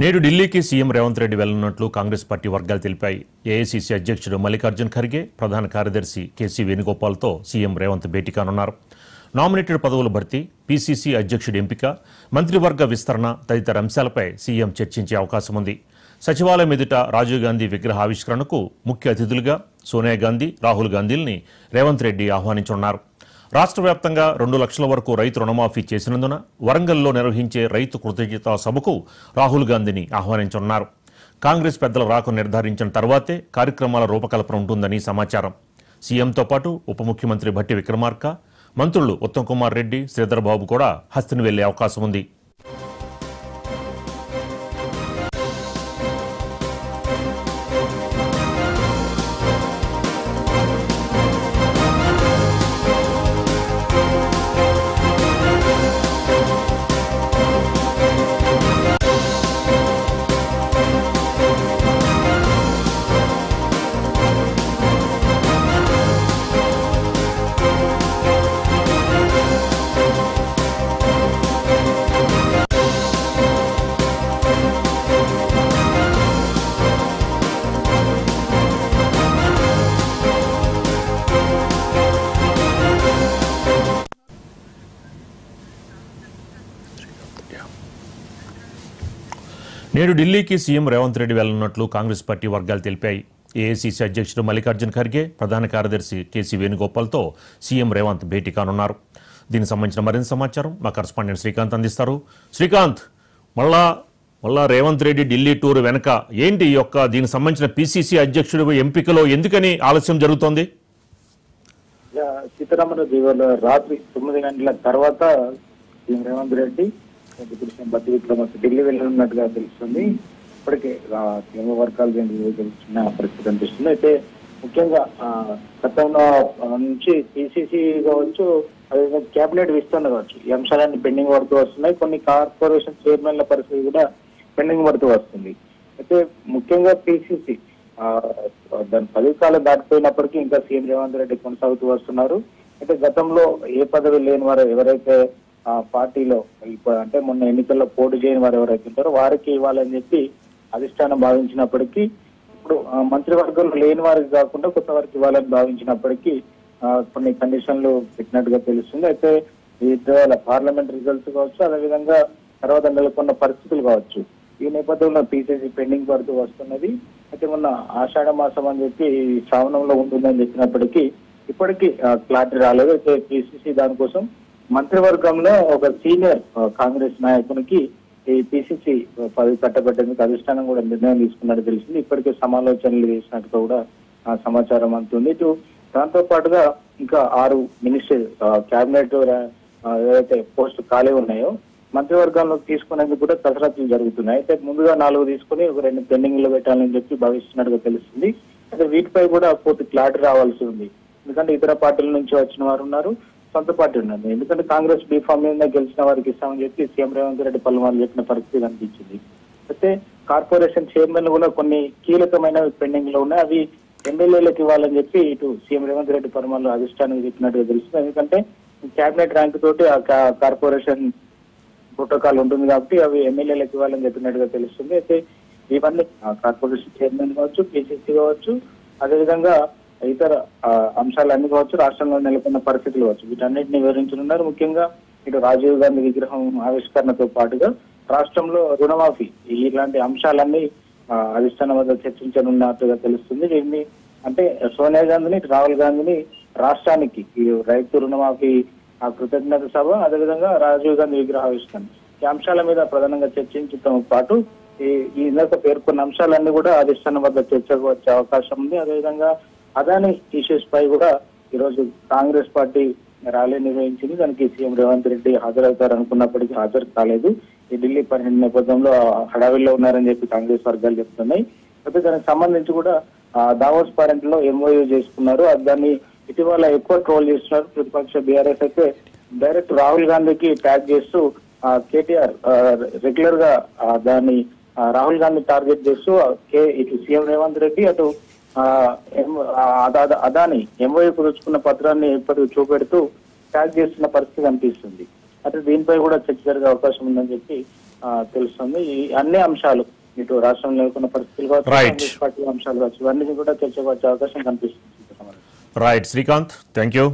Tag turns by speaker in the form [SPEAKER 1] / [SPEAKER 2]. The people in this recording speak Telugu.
[SPEAKER 1] నేడు ఢిల్లీకి సీఎం రేవంత్ రెడ్డి వెళ్లనున్నట్లు కాంగ్రెస్ పార్టీ వర్గాలు తెలిపాయి. ఏఐసీసీ అధ్యక్షుడు మల్లికార్జున్ ఖర్గే, ప్రధాన కార్యదర్శి కేసీ వేణుగోపాల్తో సీఎం రేవంత్ భేటీ కానున్నారు. నామినేటెడ్ పదవుల భర్తీ, పీసీసీ అధ్యక్షుడి ఎంపిక, మంత్రివర్గ విస్తరణ తదితర అంశాలపై సీఎం చర్చించే అవకాశం ఉంది. సచివాలయం ఎదుట రాజీవ్ గాంధీ విగ్రహ ఆవిష్కరణకు ముఖ్య అతిథులుగా సోనియా గాంధీ, రాహుల్ గాంధీల్ని రేవంత్ రెడ్డి ఆహ్వానించనున్నారు. రాష్ట్ర వ్యాప్తంగా 2 లక్షల వరకు రైతు రుణమాఫీ చేసినందున వరంగల్లో నిర్వహించే రైతు కృతజ్ఞతా సభకు రాహుల్ గాంధీని ఆహ్వానించనున్నారు. కాంగ్రెస్ పెద్దల రాక నిర్ధారించిన తర్వాతే కార్యక్రమాల రూపకల్పన ఉంటుందని సమాచారం. సీఎంతో పాటు ఉప ముఖ్యమంత్రి భట్టి విక్రమార్క, మంత్రులు ఉత్తమ్ కుమార్ రెడ్డి, శ్రీధర్ బాబు కూడా హస్తిని వెళ్లే అవకాశం ఉంది. నేడు ఢిల్లీకి సీఎం రేవంత్ రెడ్డి వెళ్లనున్నట్లు కాంగ్రెస్ పార్టీ వర్గాలు తెలిపాయి. ఏఐసీసీ అధ్యక్షుడు మల్లికార్జున్ ఖర్గే, ప్రధాన కార్యదర్శి కేసీ వేణుగోపాల్తో సీఎం రేవంత్ భేటీ కానున్నారు. దీనికి సంబంధించిన మరింత సమాచారం మా కరెస్పాండెంట్ శ్రీకాంత్ అందిస్తారు. శ్రీకాంత్, మళ్ళా రేవంత్ రెడ్డి ఢిల్లీ టూర్ వెనక ఏంటి దీనికి సంబంధించిన పీసీసీ అధ్యక్షుడు ఎంపికలో ఎందుకని ఆలస్యం జరుగుతోంది?
[SPEAKER 2] సీతారామరాజు రాత్రి 9 గంటల తర్వాత సీఎం రేవంత్ రెడ్డి భట్టి విక్రమార్క ఢిల్లీ వెళ్ళనున్నట్టుగా తెలుస్తుంది. ఇప్పటికే సీఎం వర్గాలు తెలుస్తున్న పరిస్థితి అనిపిస్తుంది. అయితే ముఖ్యంగా గతంలో నుంచి పీసీసీ కావచ్చు, అదేవిధంగా కేబినెట్ విస్తరణ కావచ్చు, ఈ అంశాలన్నీ పెండింగ్ పడుతూ వస్తున్నాయి. కొన్ని కార్పొరేషన్ చైర్మన్ల పరిస్థితి కూడా పెండింగ్ పడుతూ వస్తుంది. అయితే ముఖ్యంగా పీసీసీ దాని 10 కాలం దాటిపోయినప్పటికీ ఇంకా సీఎం రేవంత్ రెడ్డి కొనసాగుతూ వస్తున్నారు. అయితే గతంలో ఏ పదవి లేని వారు ఎవరైతే పార్టీలో అంటే మొన్న ఎన్నికల్లో పోటీ చేయని వారు ఎవరైతే ఉంటారో వారికి ఇవ్వాలని చెప్పి అధిష్టానం భావించినప్పటికీ, ఇప్పుడు మంత్రివర్గంలో లేని వారికి కాకుండా కొత్త వారికి ఇవ్వాలని భావించినప్పటికీ కొన్ని కండిషన్లు పెట్టినట్టుగా తెలుస్తుంది. అయితే ఇటీవల పార్లమెంట్ రిజల్ట్స్ కావచ్చు, అదేవిధంగా తర్వాత నెలకొన్న పరిస్థితులు కావచ్చు, ఈ నేపథ్యంలో పీసీసీ పెండింగ్ పడుతూ వస్తున్నది. అయితే మొన్న ఆషాఢ మాసం అని చెప్పి శ్రావణంలో ఉంటుందని చెప్పినప్పటికీ ఇప్పటికీ క్లారిటీ రాలేదు. అయితే పీసీసీ దానికోసం మంత్రివర్గంలో ఒక సీనియర్ కాంగ్రెస్ నాయకునికి ఈ పీసీసీ పదవి కట్టబెట్టేందుకు అధిష్టానం కూడా నిర్ణయం తీసుకున్నట్టు తెలిసింది. ఇప్పటికే సమాలోచనలు చేసినట్టుగా కూడా సమాచారం అందుతుంది. ఇటు దాంతో పాటుగా ఇంకా 6 మినిస్టర్ కేబినెట్ ఏవైతే పోస్టు ఖాళీ ఉన్నాయో మంత్రివర్గంలో తీసుకునేందుకు కూడా కసరత్తులు జరుగుతున్నాయి. అయితే ముందుగా 4 తీసుకుని ఒక 2 పెండింగ్ లో పెట్టాలని చెప్పి భావిస్తున్నట్టుగా తెలుస్తుంది. అయితే వీటిపై కూడా పూర్తి క్లారిటీ రావాల్సి ఉంది. ఎందుకంటే ఇతర పార్టీల నుంచి వచ్చిన వారు ఉన్నారు, సొంత పార్టీ ఉన్నారు. ఎందుకంటే కాంగ్రెస్ బీఫామ్ మీద గెలిచిన వారికి ఇస్తామని చెప్పి సీఎం రేవంత్ రెడ్డి పలుమార్లు చెప్పిన పరిస్థితి కనిపించింది. అయితే కార్పొరేషన్ చైర్మన్ కూడా కొన్ని కీలకమైన పెండింగ్ లో ఉన్నాయి. అవి ఎమ్మెల్యేలకు ఇవ్వాలని చెప్పి ఇటు సీఎం రేవంత్ రెడ్డి పలుమార్లు అధిష్టానానికి చెప్పినట్టుగా తెలుస్తుంది. ఎందుకంటే కేబినెట్ ర్యాంక్ తోటి ఆ కార్పొరేషన్ ప్రోటోకాల్ ఉంటుంది కాబట్టి అవి ఎమ్మెల్యేలకు ఇవ్వాలని చెప్పినట్టుగా తెలుస్తుంది. అయితే ఇవన్నీ కార్పొరేషన్ చైర్మన్ కావచ్చు, పీసీసీ కావచ్చు, అదేవిధంగా ఇతర అంశాలన్నీ కావచ్చు, రాష్ట్రంలో నెలకొన్న పరిస్థితులు కావచ్చు, వీటన్నిటిని వివరించనున్నారు. ముఖ్యంగా ఇటు రాజీవ్ గాంధీ విగ్రహం ఆవిష్కరణతో పాటుగా రాష్ట్రంలో రుణమాఫీ ఇలాంటి అంశాలన్నీ అధిష్టానం వద్ద చర్చించనున్నట్టుగా తెలుస్తుంది. దీన్ని అంటే సోనియా గాంధీని, రాహుల్ గాంధీని రాష్ట్రానికి ఈ రైతు రుణమాఫీ కృతజ్ఞత సభ, అదేవిధంగా రాజీవ్ గాంధీ విగ్రహ ఆవిష్కరణ ఈ అంశాల మీద ప్రధానంగా చర్చించడంతో పాటు ఈ ఇందాక పేర్కొన్న అంశాలన్నీ కూడా అధిష్టానం వద్ద చర్చకు వచ్చే అవకాశం ఉంది. అదేవిధంగా అదాని ఇష్యూస్ పై కూడా ఈరోజు కాంగ్రెస్ పార్టీ ర్యాలీ నిర్వహించింది. దానికి సీఎం రేవంత్ రెడ్డి హాజరవుతారు అనుకున్నప్పటికీ హాజరు కాలేదు. ఈ ఢిల్లీ పర్యటన నేపథ్యంలో హడావిల్లో ఉన్నారని చెప్పి కాంగ్రెస్ వర్గాలు చెప్తున్నాయి. అయితే దానికి సంబంధించి కూడా దావోస్ పర్యటనలో ఎంఓయూ చేసుకున్నారు. దాన్ని ఇటీవల ఎక్కువ ట్రోల్ చేస్తున్నారు. ప్రతిపక్ష బీఆర్ఎస్ అయితే డైరెక్ట్ రాహుల్ గాంధీకి ట్యాగ్ చేస్తూ కేటీఆర్ రెగ్యులర్ గా దాన్ని రాహుల్ గాంధీ టార్గెట్ చేస్తూ ఇటు సీఎం రేవంత్ రెడ్డి అటు అదాని ఎంఓయూ కుదుర్చుకున్న పత్రాన్ని ఇప్పటికీ చూపెడుతూ ట్యాగ్ చేస్తున్న పరిస్థితి కనిపిస్తుంది. అయితే దీనిపై కూడా చర్చ జరిగే అవకాశం ఉందని చెప్పి తెలుస్తుంది. ఈ అన్ని అంశాలు ఇటు రాష్ట్రంలో ఉన్న పరిస్థితులు కావచ్చు,
[SPEAKER 1] Right.
[SPEAKER 2] కాంగ్రెస్ పార్టీ అంశాలు కావచ్చు, ఇవన్నీ కూడా చర్చకు వచ్చే అవకాశం కనిపిస్తుంది.
[SPEAKER 1] Right Srikanth, thank you.